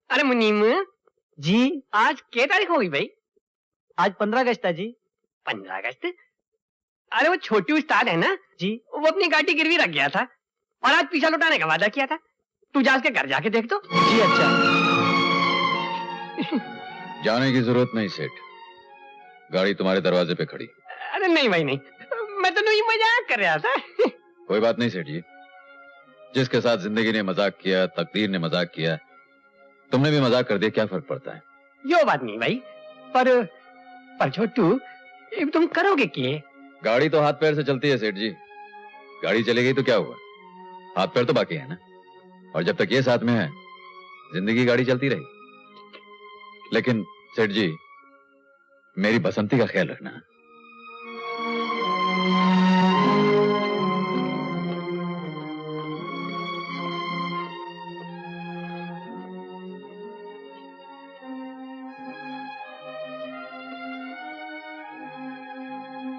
अरे मुनीम जी आज क्या तारीख हो गई भाई? आज 15 अगस्त है जी। 15 अगस्त? अरे वो छोटी उस्ताद है ना जी वो अपनी गाड़ी गिरवी रख गया था और आज पीछा लौटाने का वादा किया था। तू जा उसके घर जाके देख तो। जी अच्छा। जाने की जरूरत नहीं सेठ, गाड़ी तुम्हारे दरवाजे पे खड़ी। अरे नहीं भाई नहीं, मैं तो नहीं मजाक कर रहा था। कोई बात नहीं सेठ जी, जिसके साथ जिंदगी ने मजाक किया, तकदीर ने मजाक किया, तुमने भी मजाक कर दिया, क्या फर्क पड़ता है? यो बात नहीं भाई, पर छोटू ये तुम करोगे क्या? गाड़ी तो हाथ पैर से चलती है सेठ जी, गाड़ी चलेगी तो क्या हुआ, हाथ पैर तो बाकी है ना। और जब तक ये साथ में है जिंदगी गाड़ी चलती रही। लेकिन सेठ जी मेरी बसंती का ख्याल रखना।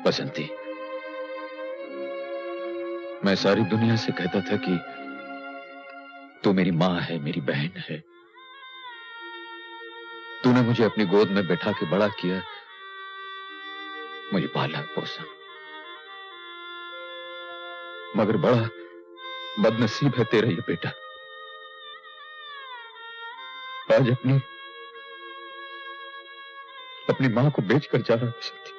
बसंती, मैं सारी दुनिया से कहता था कि तू मेरी मां है, मेरी बहन है। तूने मुझे अपनी गोद में बैठा के बड़ा किया, मुझे पाला पोसा, मगर बड़ा बदनसीब है तेरा ये बेटा। आज अपनी मां को बेचकर जा रहा है बसंती।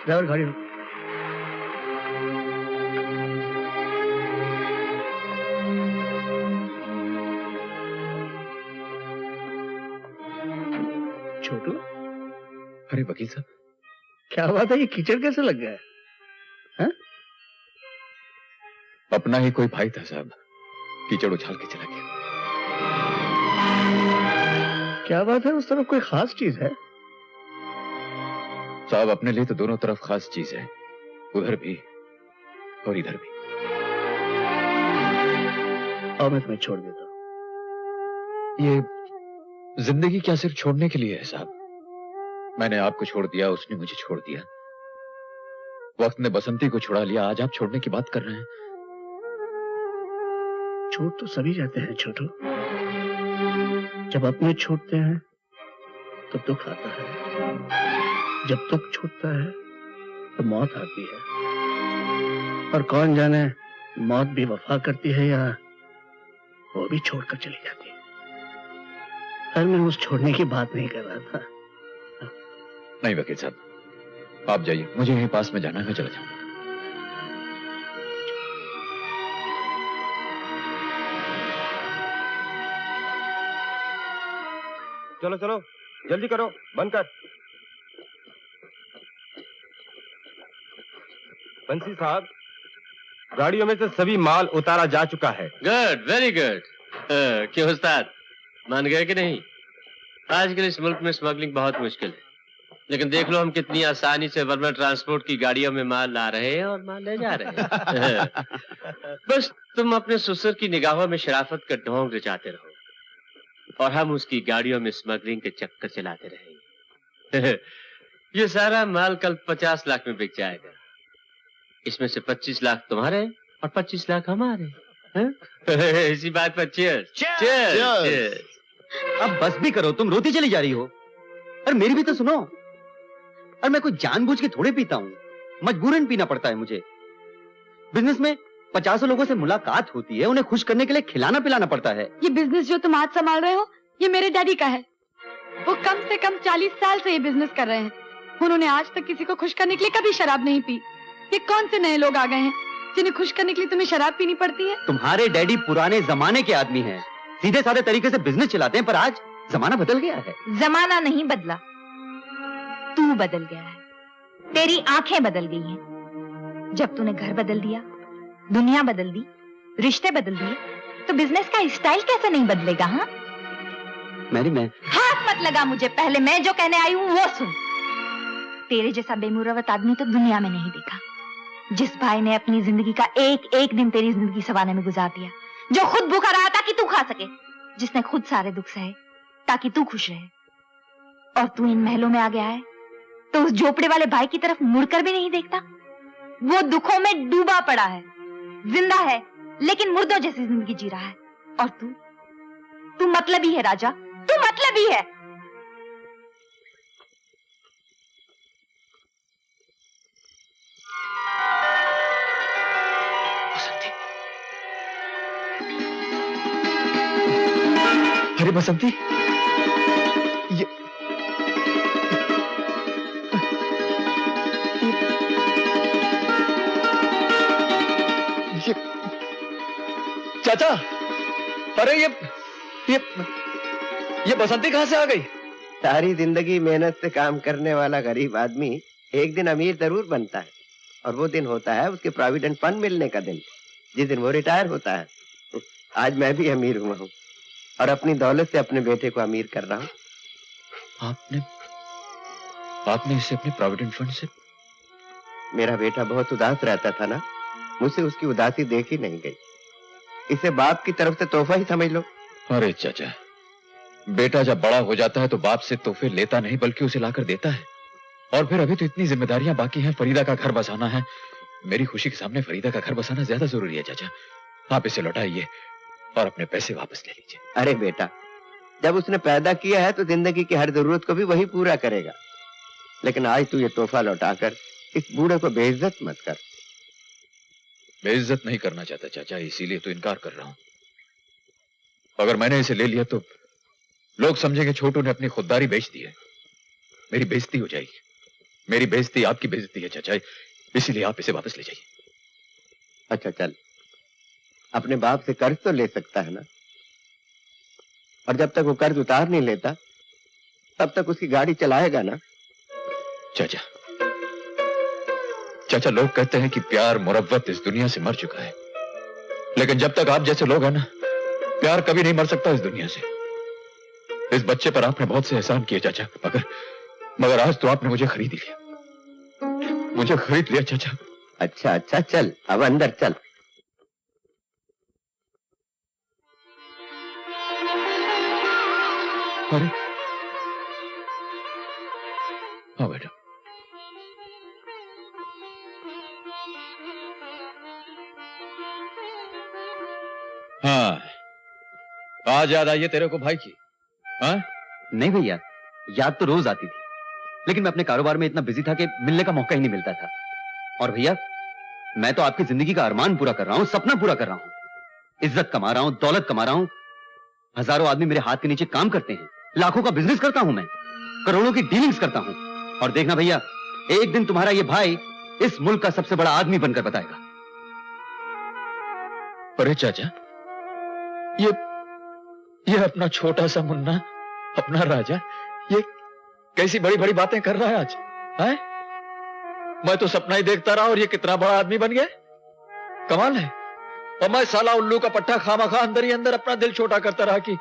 ड्राइवर गाड़ी रोक। छोटू, अरे वकील साहब, क्या बात है, ये कीचड़ कैसे लग गया है? हाँ? अपना ही कोई भाई था साहब, कीचड़ उछाल के चला गया। क्या बात है, उस तरफ कोई खास चीज है? साहब अपने लिए तो दोनों तरफ खास चीज है, उधर भी और इधर भी। और मैं तुम्हें छोड़ देता हूं। ये जिंदगी क्या सिर्फ छोड़ने के लिए है साहब? मैंने आपको छोड़ दिया, उसने मुझे छोड़ दिया, वक्त ने बसंती को छुड़ा लिया, आज आप छोड़ने की बात कर रहे हैं। छोड़ तो सभी जाते हैं छोटू, जब अपने छूटते हैं तो दुख आता है, जब दुख छूटता है तो मौत आती है। और कौन जाने मौत भी वफा करती है या वो भी छोड़कर चली जाती है। पर मैं उस छोड़ने की बात नहीं कर रहा था। नहीं वकील साहब, आप जाइए, मुझे यहीं पास में जाना है, मैं चला जाऊंगा। चलो चलो जल्दी करो, बंद कर। बंसी साहब, गाड़ियों में से सभी माल उतारा जा चुका है। Good, very good. क्यों उस्ताद, मान गए कि नहीं? आजकल इस मुल्क में स्मगलिंग बहुत मुश्किल है, लेकिन देख लो हम कितनी आसानी से वर्मा ट्रांसपोर्ट की गाड़ियों में माल ला रहे हैं और माल ले जा रहे हैं। बस तुम अपने ससुर की निगाहों में शराफत का ढोंग रचाते रहो और हम उसकी गाड़ियों में स्मगलिंग के चक्कर चलाते रहेंगे। ये सारा माल कल 50 लाख में बिक जाएगा। इसमें से 25 लाख तुम्हारे और 25 लाख हमारे। इसी बात पर चीयर्स। चीयर्स। अब बस भी करो, तुम रोती चली जा रही हो। और मेरी भी तो सुनो। और मैं कोई जानबूझ के थोड़े पीता हूँ, मजबूरन पीना पड़ता है मुझे। बिजनेस में 50 लोगों से मुलाकात होती है, उन्हें खुश करने के लिए खिलाना पिलाना पड़ता है। ये बिजनेस जो तुम आज संभाल रहे हो, ये मेरे डैडी का है। वो कम से कम 40 साल से ये बिजनेस कर रहे हैं। उन्होंने आज तक किसी को खुश करने के लिए कभी शराब नहीं पी। ये कौन से नए लोग आ गए हैं जिन्हें खुश करने के लिए तुम्हें शराब पीनी पड़ती है? तुम्हारे डैडी पुराने जमाने के आदमी हैं, सीधे साधे तरीके से बिजनेस चलाते हैं, पर आज जमाना बदल गया है। जमाना नहीं बदला, तू बदल गया है, तेरी आंखें बदल गई हैं। जब तूने घर बदल दिया, दुनिया बदल दी, रिश्ते बदल दिए, तो बिजनेस का स्टाइल कैसे नहीं बदलेगा? हाँ, मैरी, मैं हाथ मत लगा मुझे, पहले मैं जो कहने आई हूं वो सुन। तेरे जैसा बेमुरवत आदमी तो दुनिया में नहीं देखा, जिस भाई ने अपनी जिंदगी का एक एक दिन तेरी जिंदगी संवारने में गुजार दिया, जो खुद भूखा रहा ताकि तू खा सके, जिसने खुद सारे दुख सहे ताकि तू खुश रहे। और तू इन महलों में आ गया है तो उस झोपड़े वाले भाई की तरफ मुड़कर भी नहीं देखता। वो दुखों में डूबा पड़ा है, जिंदा है लेकिन मुर्दों जैसी जिंदगी जी रहा है। और तू मतलबी है राजा, तू मतलबी है। अरे बसंती, ये चाचा, अरे ये बसंती कहां से आ गई? सारी जिंदगी मेहनत से काम करने वाला गरीब आदमी एक दिन अमीर जरूर बनता है, और वो दिन होता है उसके प्रोविडेंट फंड मिलने का दिन, जिस दिन वो रिटायर होता है। आज मैं भी अमीर हुआ हूँ और अपनी दौलत से अपने बेटे को अमीर कर रहा हूँ। आपने इसे अपने प्रोविडेंट फंड से? मेरा बेटा बहुत उदास रहता था ना, मुझसे उसकी उदासी देखी नहीं गई। इसे बाप की तरफ से तोहफा ही समझ लो। अरे चाचा, बेटा जब बड़ा हो जाता है तो बाप से तोहफे लेता नहीं बल्कि उसे लाकर देता है। और फिर अभी तो इतनी जिम्मेदारियां बाकी हैं, फरीदा का घर बसाना है। मेरी खुशी के सामने फरीदा का घर बसाना ज्यादा जरूरी है चाचा। आप इसे लौटाइए और अपने पैसे वापस ले लीजिए। अरे बेटा, जब उसने पैदा किया है तो जिंदगी की हर जरूरत को भी वही पूरा करेगा। लेकिन आज तू ये तोहफा लौटाकर इस बूढ़े को बेइज्जत मत कर। बेइज्जत नहीं करना चाहता चाचा, इसीलिए तो इनकार कर रहा हूं। अगर मैंने इसे ले लिया तो लोग समझेंगे छोटू ने अपनी खुददारी बेच दी है। मेरी बेइज्जती हो जाएगी। मेरी बेइज्जती आपकी बेइज्जती है चाचा, इसीलिए आप इसे वापस ले जाइए। अच्छा चल, अपने बाप से कर्ज तो ले सकता है ना, और जब तक वो कर्ज उतार नहीं लेता तब तक उसकी गाड़ी चलाएगा ना। चाचा, चाचा, लोग कहते हैं कि प्यार मुरव्वत इस दुनिया से मर चुका है, लेकिन जब तक आप जैसे लोग हैं ना, प्यार कभी नहीं मर सकता इस दुनिया से। इस बच्चे पर आपने बहुत से एहसान किए चाचा, मगर आज तो आपने मुझे खरीद लिया। मुझे खरीद लिया चाचा। अच्छा अच्छा, चल अब अंदर चल। अरे हाँ बेटा, हाँ, आज याद आई है तेरे को भाई की? हाँ? नहीं भैया, याद तो रोज आती थी, लेकिन मैं अपने कारोबार में इतना बिजी था कि मिलने का मौका ही नहीं मिलता था। और भैया, मैं तो आपकी जिंदगी का अरमान पूरा कर रहा हूं, सपना पूरा कर रहा हूं। इज्जत कमा रहा हूं, दौलत कमा रहा हूं। हजारों आदमी मेरे हाथ के नीचे काम करते हैं, लाखों का बिजनेस करता हूं मैं, करोड़ों की डीलिंग्स करता हूं। और देखना भैया, एक दिन तुम्हारा ये भाई इस मुल्क का सबसे बड़ा आदमी बनकर बताएगा। अरे चाचा, ये अपना छोटा सा मुन्ना, अपना राजा, ये कैसी बड़ी बड़ी बातें कर रहा है आज? है? मैं तो सपना ही देखता रहा और ये कितना बड़ा आदमी बन गया। कमाल है। और मैं साला उल्लू का पट्टा खामखा अंदर ही अंदर अपना दिल छोटा करता रहा कि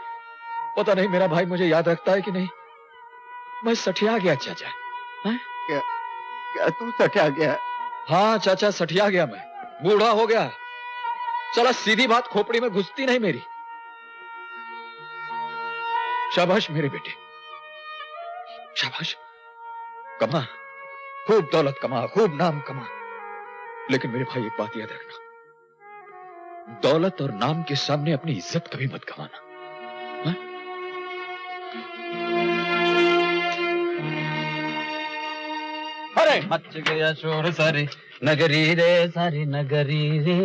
पता नहीं मेरा भाई मुझे याद रखता है कि नहीं। मैं सठिया गया चाचा। क्या तू सठिया गया? हाँ चाचा, सठिया गया मैं, बूढ़ा हो गया। चला सीधी बात खोपड़ी में घुसती नहीं मेरी। शाबाश मेरे बेटे, शाबाश। कमा, खूब दौलत कमा, खूब नाम कमा, लेकिन मेरे भाई एक बात याद रखना, दौलत और नाम के सामने अपनी इज्जत कभी मत गंवाना। हाँ? अरे मच गया शोर सारी नगरी रे, सारी नगरी रे,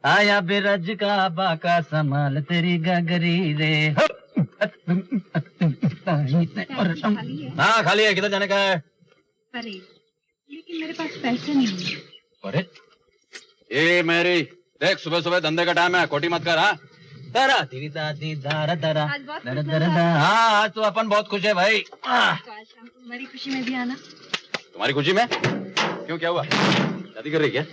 आया बिरज का बाका संभाल तेरी गगरी रे। हाँ खाली है, किधर जाने का है? अरे लेकिन मेरे पास पैसे नहीं है। अरे ए मेरी देख, सुबह सुबह धंधे का टाइम है, खोटी मत कर। हाँ दरा धीरे दादी दारा दरा आज बहुत दरा खुश दरा नजर दरा। हाँ आज तो अपन बहुत खुश है भाई। तो आज शाम को हमारी खुशी में भी आना। तुम्हारी खुशी में? क्यों, क्या हुआ? शादी कर रही क्या?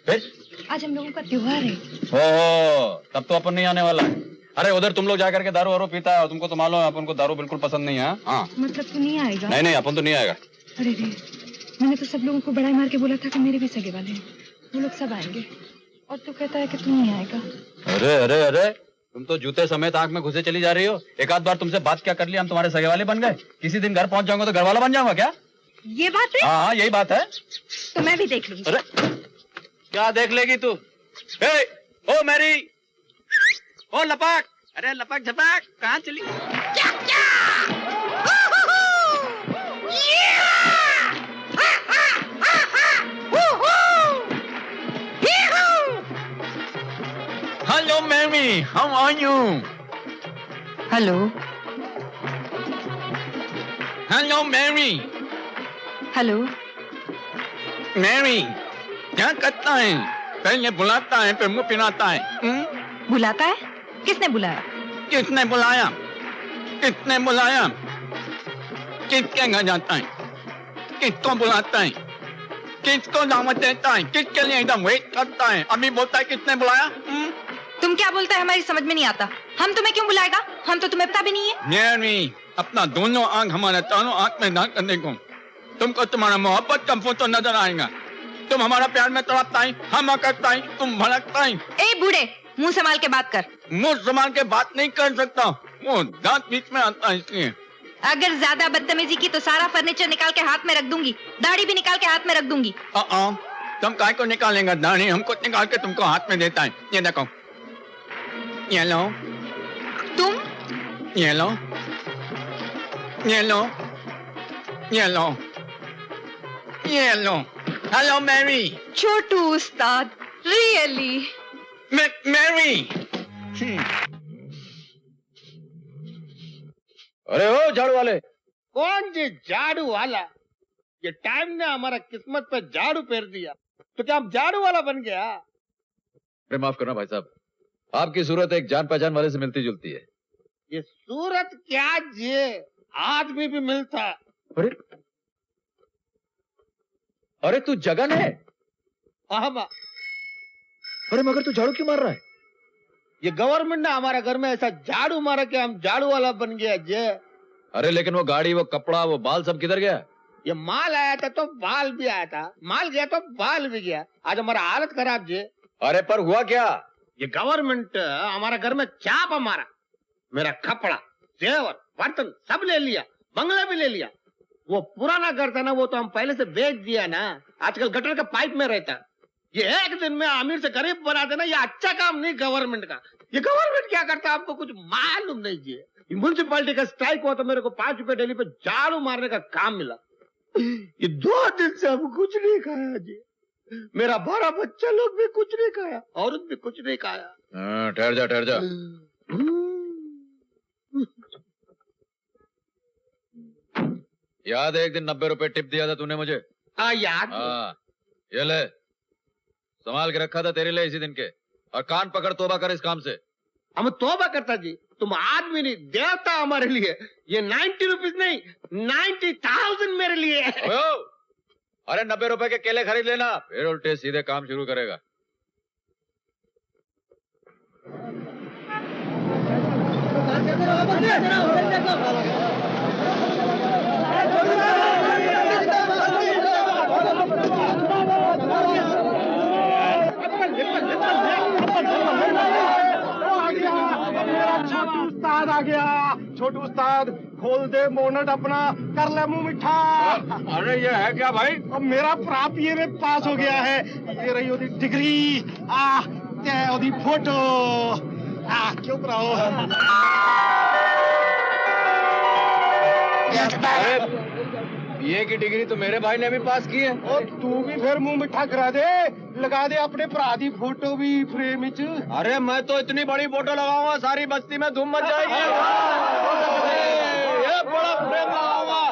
फिर? आज हम लोगों का त्योहार है। ओहो, तब तो अपन नहीं आने वाला है। अरे उधर तुम लोग जाकर के दारू वारू पीता है और तुमको तो मालूम है अपन को दारू बिल्कुल पसंद नहीं है। हाँ मतलब तू नहीं आएगा? नहीं नहीं, अपन तो नहीं आएगा। अरे रे, मैंने तो सब लोगों को बड़ाई मार के बोला था कि मेरे भी सगे वाले हैं, वो लोग सब आएंगे, और तू कहता है कि तू नहीं आएगा। अरे अरे अरे, तुम तो जूते समेत आंख में घुसे चली जा रही हो। एक आध बार तुमसे बात क्या कर लिया, हम तुम्हारे सगे वाले बन गए। किसी दिन घर पहुंच जाऊंगा तो घर वाला बन जाऊंगा क्या? ये बात है? हाँ यही बात है। तो मैं भी देख लूंगी। अरे क्या देख लेगी तू? ए, ओ मैरी, ओ लपक, अरे लपक झपक, कहाँ चली? Hello Mary, how are you? Hello. Hello Mary. Hello. Mary क्या करता है? पहले बुलाता है फिर मुंह पिलाता है। बुलाता है? किसने बुलाया? किसने बुलाया? किसने बुलाया? किसके घर जाता है? किसको बुलाता है? किसको दावत देता है? किसके लिए एकदम वेट करता है? अभी बोलता है किसने बुलाया? तुम क्या बोलता है हमारी समझ में नहीं आता। हम तुम्हें क्यों बुलाएगा? हम तो तुम्हें पता भी नहीं है। मैरी अपना दोनों आंख हमारे चारों आंख में डाल कर देखो, तुमको तुम्हारा मोहब्बत का फोटो नजर आएगा। तुम हमारा प्यार में तड़पता है, हम करता है, तुम भड़कता है। ए बूढ़े, मुंह संभाल के बात कर। मुंह संभाल के बात नहीं कर सकता, वो दांत बीच में आता है इसलिए। अगर ज्यादा बदतमीजी की तो सारा फर्नीचर निकाल के हाथ में रख दूंगी, दाढ़ी भी निकाल के हाथ में रख दूंगी। तुम काय को निकालेंगे दाढ़ी? हमको निकाल के तुमको हाथ में देता है। ये देखो, ये लो। तुम? ये लो, ये लो, ये लो, ये लो। Hello Mary. छोटू उस्ताद, रियली? मैरी। अरे ओ झाड़ू वाले। कौन जी झाड़ू वाला? ये टाइम ने हमारा किस्मत पे झाड़ू फेर दिया, तो क्या हम झाड़ू वाला बन गया? अरे माफ करना भाई साहब, आपकी सूरत एक जान पहचान वाले से मिलती जुलती है। ये सूरत क्या जी, आदमी भी मिलता। अरे अरे तू जगन है? अरे मगर तू झाड़ू क्यों मार रहा है? ये गवर्नमेंट ने हमारा घर में ऐसा झाड़ू मारा कि हम झाड़ू वाला बन गया जे। अरे लेकिन वो गाड़ी, वो कपड़ा, वो बाल सब किधर गया? ये माल आया था तो बाल भी आया था, माल गया तो बाल भी गया। आज हमारा हालत खराब जी। अरे पर हुआ क्या? ये गवर्नमेंट हमारा घर में चाप मारा, मेरा कपड़ा, जेवर, बर्तन सब ले लिया, बंगला भी ले लिया। वो पुराना घर था ना, वो तो हम पहले से बेच दिया ना, आजकल गटर के पाइप में रहता। ये एक दिन में अमीर से गरीब बना देना, ये अच्छा काम नहीं गवर्नमेंट का। ये गवर्नमेंट क्या करता है आपको कुछ मालूम नहीं जी। म्यूनिसिपालिटी का स्ट्राइक हुआ तो मेरे को 5 रुपए डेली पे झाड़ू मारने का काम मिला। ये 2 दिन से हम कुछ नहीं खाया जी, मेरा 12 बच्चा लोग भी कुछ नहीं खाया, औरत भी कुछ नहीं खाया। ठहर जा ठहर जा। याद है एक दिन 90 रुपए टिप दिया था तूने मुझे? याद। ये ले, संभाल के रखा था तेरे लिए इसी दिन के, और कान पकड़ तौबा कर इस काम से। हम तौबा करता जी, तुम आदमी नहीं देवता हमारे लिए। ये 90 रुपीज नहीं, 90,000 मेरे लिए। अरे 90 रुपए के केले खरीद लेना, फिर उल्टे सीधे काम शुरू करेगा। छोटू उस्ताद आ गया। छोटू उस्ताद खोल दे बोनट अपना, कर ले मुंह मिठा। अरे ये है क्या भाई? अब मेरा प्राप ये में पास हो गया है। ये रही ओदी डिग्री, ते ओदी फोटो। क्यों रहो? बीए की डिग्री तो मेरे भाई ने भी पास की है। और तू भी फिर मुंह मिठा करा दे, लगा दे अपने भरा दी फोटो भी फ्रेम विच। अरे मैं तो इतनी बड़ी फोटो लगाऊंगा सारी बस्ती में धूम मच जाएगी। ये बड़ा फ्रेम लगाऊंगा।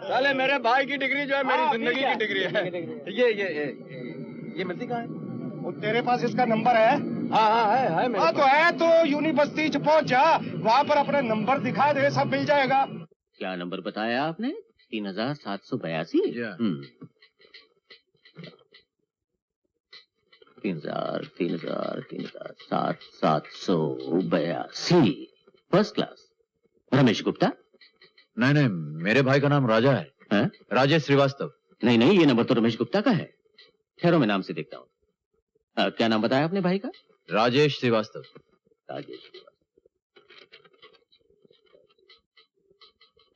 चले मेरे भाई की डिग्री जो है मेरी जिंदगी की डिग्री है। ये मिलती कहाँ है? वो तेरे पास इसका नंबर है? हाँ तो है तो यूनिवर्सिटी च पहुंच जा, वहाँ पर अपने नंबर दिखा दे, सब मिल जाएगा। क्या नंबर बताया आपने? 3782? 3782 फर्स्ट क्लास। रमेश गुप्ता? नहीं नहीं, मेरे भाई का नाम राजा है, राजेश श्रीवास्तव। नहीं नहीं, ये नंबर तो रमेश गुप्ता का है। ठहरो, मैं नाम से देखता हूँ। क्या नाम बताया आपने भाई का? राजेश श्रीवास्तव। राजेश श्रीवास्तव।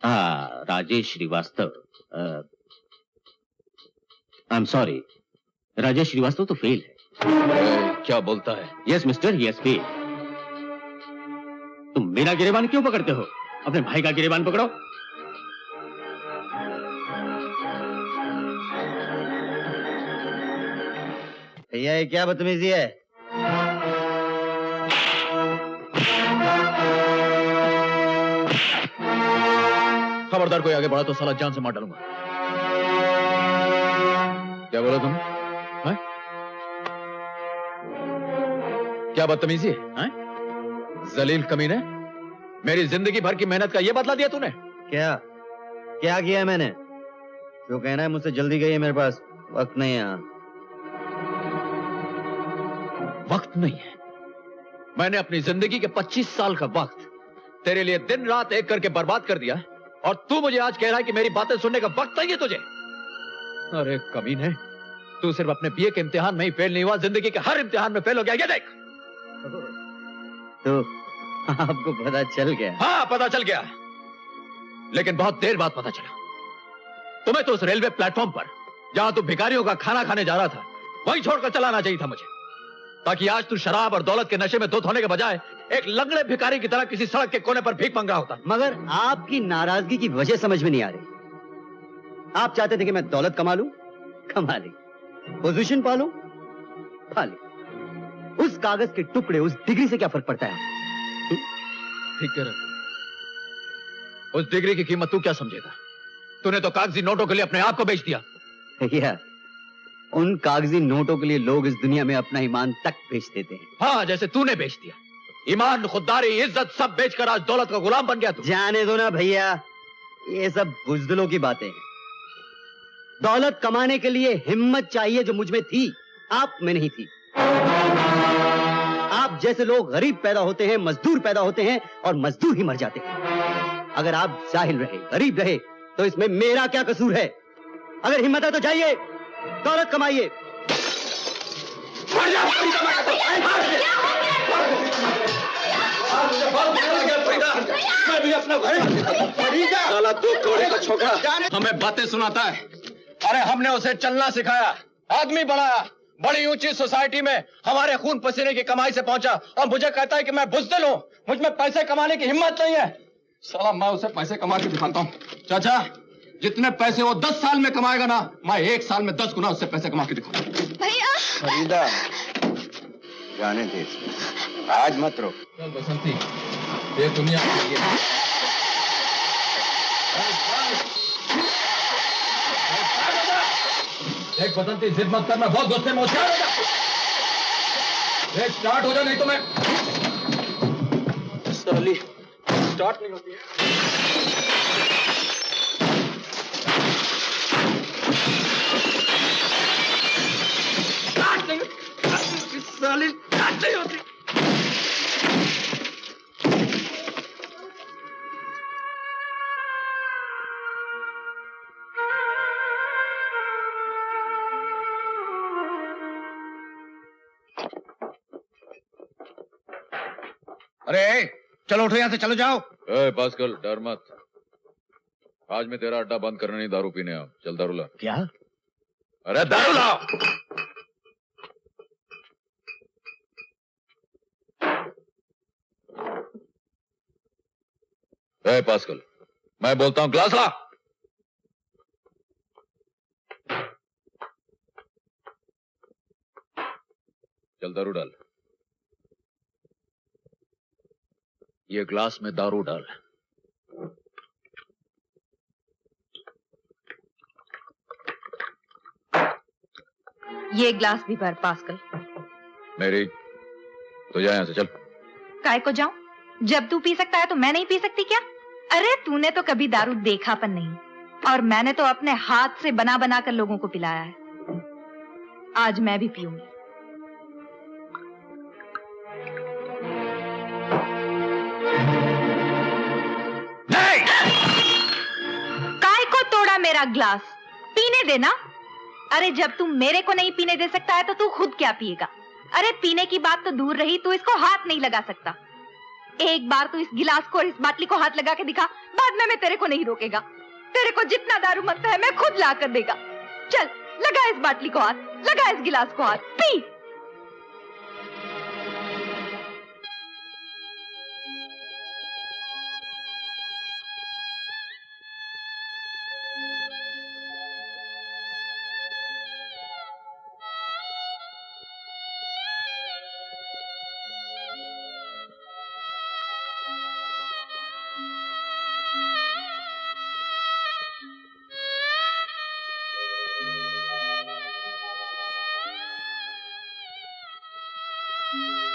हाँ, Rajesh Srivastava. I am sorry, Rajesh Srivastava तो फेल है। क्या बोलता है? Yes mister, yes fail. तुम मेरा गिरेबान क्यों पकड़ते हो? अपने भाई का गिरेबान पकड़ो। भैया ये क्या बदतमीजी है? खबरदार कोई आगे बढ़ा तो साला जान से मार डालूंगा। क्या बोला तुम? हैं? क्या बदतमीजी है? जलील कमीने, मेरी जिंदगी भर की मेहनत का ये बदला दिया तूने? क्या क्या किया है मैंने? जो कहना है मुझसे जल्दी कहिए, मेरे पास वक्त नहीं है यहाँ। वक्त नहीं है? मैंने अपनी जिंदगी के 25 साल का वक्त तेरे लिए दिन रात एक करके बर्बाद कर दिया, और तू मुझे आज कह रहा है कि मेरी बातें सुनने का वक्त नहीं है तुझे? अरे कमीने, तू सिर्फ अपने बीए के इम्तिहान में ही फेल नहीं हुआ, जिंदगी के हर इम्तिहान में फेल हो गया। ये देख। तो आपको पता चल गया? हाँ, पता चल गया, लेकिन बहुत देर बाद पता चला। तुम्हें तो उस रेलवे प्लेटफॉर्म पर जहां तू भिखारियों का खाना खाने जा रहा था, वहीं छोड़कर चलाना चाहिए था मुझे, ताकि आज तू शराब और दौलत के नशे में धुत होने के बजाय एक लंगड़े भिखारी की तरह किसी सड़क के कोने पर भीख मांग रहा होता। मगर आपकी नाराजगी की वजह समझ में नहीं आ रही। आप चाहते थे कि मैं दौलत कमा लूं, कमा ली। पोजीशन पा लूं, पा ली। उस कागज के टुकड़े, उस डिग्री से क्या फर्क पड़ता है? ठीक कह रहा। उस डिग्री की कीमत तू क्या समझेगा? तूने तो कागजी नोटों के लिए अपने आप को बेच दिया। भैया, उन कागजी नोटों के लिए लोग इस दुनिया में अपना ईमान तक बेच देते हैं। हाँ, जैसे तूने बेच दिया। ईमान, खुददारी, इज्जत सब बेचकर आज दौलत का गुलाम बन गया तू। जाने दो ना भैया, ये सब बुज़दिलों की बातें हैं। दौलत कमाने के लिए हिम्मत चाहिए जो मुझ में थी, आप में नहीं थी। आप जैसे लोग गरीब पैदा होते हैं, मजदूर पैदा होते हैं, और मजदूर ही मर जाते हैं। अगर आप जाहिल रहे, गरीब रहे, तो इसमें मेरा क्या कसूर है? अगर हिम्मत है तो जाइए, दौलत कमाइए। मैं भी अपना साला दो कोड़े का छोकरा हमें बातें सुनाता है। अरे हमने उसे चलना सिखाया, आदमी बनाया, बड़ी ऊंची सोसाइटी में हमारे खून पसीने की कमाई से पहुंचा, और मुझे कहता है कि मैं बुज़दिल हूं, मुझ में पैसे कमाने की हिम्मत नहीं है। साला मैं उसे पैसे कमा के दिखाता हूं। चाचा, जितने पैसे वो 10 साल में कमाएगा ना, मैं 1 साल में 10 गुना उससे पैसे कमा के दिखाता हूं। भैया फरीदा, जाने दे, आज मत रो। चल बसंती, ये दुनिया के लिए देख बसंती, जिद मत करना, बहुत गुस्से में होशियार हो जा। स्टार्ट हो जा, नहीं तो मैं साली स्टार्ट नहीं होती है। साली स्टार्ट नहीं होती। अरे चलो उठो, यहाँ से चलो जाओ। पास्कल, डर मत। आज मैं तेरा अड्डा बंद करने नहीं, दारू पीने आओ। चल दारू ला। क्या? अरे दारू लाओ। पास्कल, मैं बोलता हूं ग्लास ला। चल दारू डाल। ये ग्लास में दारू डाल। ये ग्लास भी भर पास्कल। मेरी तो जा यहाँ से, चल। काय को जाऊं? जब तू पी सकता है तो मैं नहीं पी सकती क्या? अरे तूने तो कभी दारू देखा पण नहीं, और मैंने तो अपने हाथ से बना बना कर लोगों को पिलाया है। आज मैं भी पीऊंगी। काय को तोड़ा मेरा ग्लास? पीने देना। अरे जब तू मेरे को नहीं पीने दे सकता है तो तू खुद क्या पिएगा? अरे पीने की बात तो दूर रही, तू इसको हाथ नहीं लगा सकता। एक बार तू इस गिलास को और इस बाटली को हाथ लगा के दिखा, बाद में मैं तेरे को नहीं रोकेगा। तेरे को जितना दारू मंगता है मैं खुद ला कर देगा। चल लगा इस बाटली को हाथ, लगा इस गिलास को हाथ, पी। Thank you.